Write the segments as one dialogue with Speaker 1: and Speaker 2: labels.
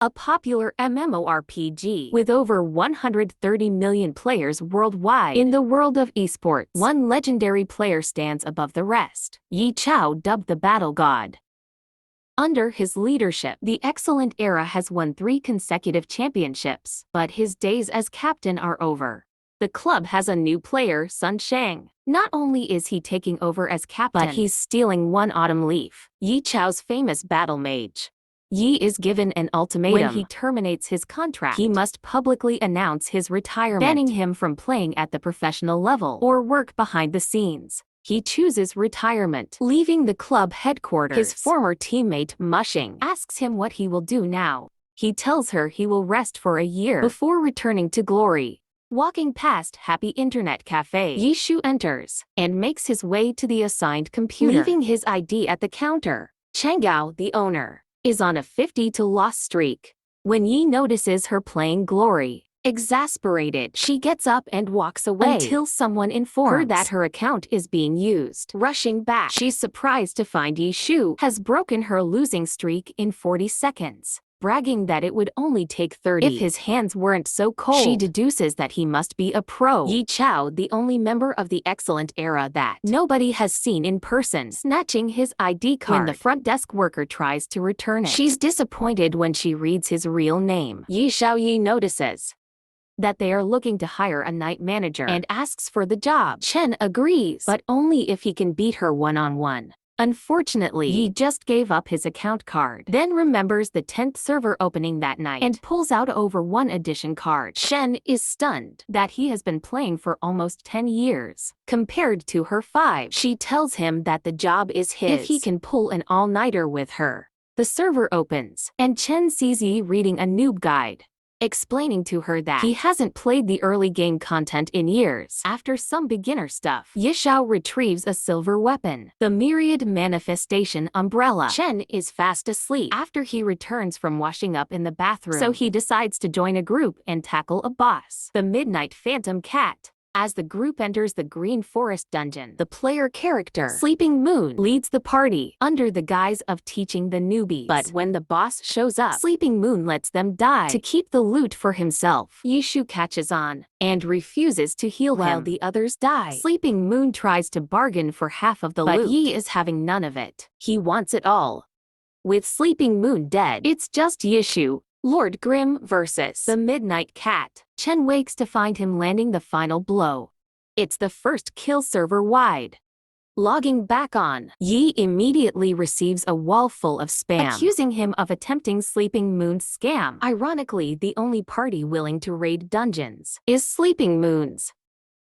Speaker 1: a popular MMORPG with over 130 million players worldwide. In the world of esports, one legendary player stands above the rest, Yi Chao, dubbed the Battle God. Under his leadership, the Excellent Era has won 3 consecutive championships, but his days as captain are over. The club has a new player, Sun Shang. Not only is he taking over as captain, but he's stealing one autumn leaf, Yi Chao's famous battle mage. Yi is given an ultimatum. When he terminates his contract, he must publicly announce his retirement, banning him from playing at the professional level or work behind the scenes. He chooses retirement, leaving the club headquarters. His former teammate, Mushing, asks him what he will do now. He tells her he will rest for a year before returning to glory. Walking past Happy Internet Cafe, Yi Shu enters and makes his way to the assigned computer, leaving his ID at the counter. Changao, the owner, is on a 50-to-loss streak. When Yi notices her playing glory, exasperated, she gets up and walks away until someone informs her that her account is being used. Rushing back, she's surprised to find Yi Shu has broken her losing streak in 40 seconds, bragging that it would only take 30 if his hands weren't so cold. She deduces that he must be a pro. Yi Chao, the only member of the Excellent Era that nobody has seen in person, snatching his ID card when the front desk worker tries to return it. She's disappointed when she reads his real name. Yi Xiaoyi notices that they are looking to hire a night manager and asks for the job. Chen agrees, but only if he can beat her one-on-one. Unfortunately, Yi just gave up his account card, then remembers the 10th server opening that night and pulls out over 1 edition card. Shen is stunned that he has been playing for almost 10 years, compared to her 5. She tells him that the job is his if he can pull an all-nighter with her. The server opens, and Chen sees Yi reading a noob guide, explaining to her that he hasn't played the early game content in years. After some beginner stuff, Yi Xiao retrieves a silver weapon, the Myriad Manifestation Umbrella. Chen is fast asleep after he returns from washing up in the bathroom, so he decides to join a group and tackle a boss, the Midnight Phantom Cat. As the group enters the Green Forest dungeon, the player character, Sleeping Moon, leads the party under the guise of teaching the newbies. But when the boss shows up, Sleeping Moon lets them die to keep the loot for himself. Yi Shu catches on and refuses to heal him while the others die. Sleeping Moon tries to bargain for half of the loot, but Yi is having none of it. He wants it all. With Sleeping Moon dead, it's just Yi Shu, Lord Grimm versus the Midnight Cat. Chen wakes to find him landing the final blow. It's the first kill server-wide. Logging back on, Yi immediately receives a wall full of spam, accusing him of attempting Sleeping Moon's scam. Ironically, the only party willing to raid dungeons is Sleeping Moon's.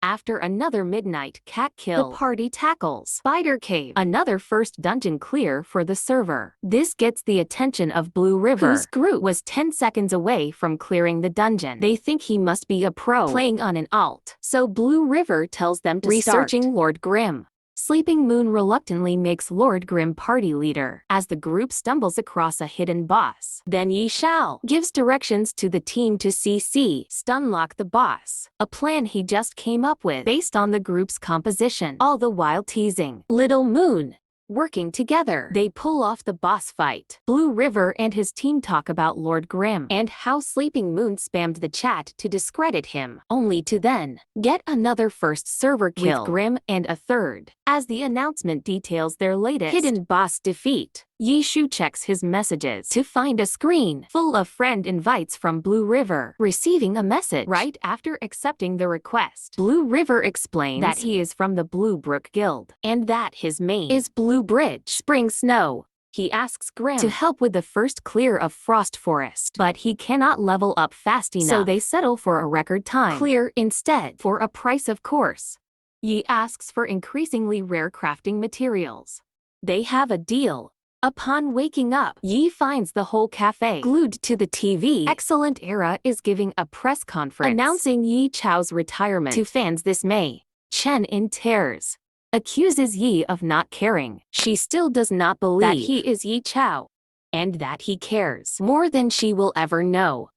Speaker 1: After another Midnight Cat kill, the party tackles Spider Cave, another first dungeon clear for the server. This gets the attention of Blue River, whose group was 10 seconds away from clearing the dungeon. They think he must be a pro, playing on an alt, so Blue River tells them to researching Lord Grimm. Sleeping Moon reluctantly makes Lord Grimm party leader as the group stumbles across a hidden boss. Then Yi Xiao gives directions to the team to stunlock the boss, a plan he just came up with based on the group's composition, all the while teasing Little Moon. Working together, they pull off the boss fight. Blue River and his team talk about Lord Grimm and how Sleeping Moon spammed the chat to discredit him, only to then get another first server kill with Grimm and a third. As the announcement details their latest hidden boss defeat, Yi Shu checks his messages to find a screen full of friend invites from Blue River, receiving a message right after accepting the request. Blue River explains that he is from the Blue Brook Guild and that his main is Blue Bridge Spring Snow. He asks Grimm to help with the first clear of Frost Forest, but he cannot level up fast enough, so they settle for a record time clear instead, for a price of course. Yi asks for increasingly rare crafting materials. They have a deal. Upon waking up, Yi finds the whole cafe glued to the TV. Excellent Era is giving a press conference announcing Yi Chao's retirement to fans this May. Chen, in tears, accuses Yi of not caring. She still does not believe that he is Yi Chao, and that he cares more than she will ever know.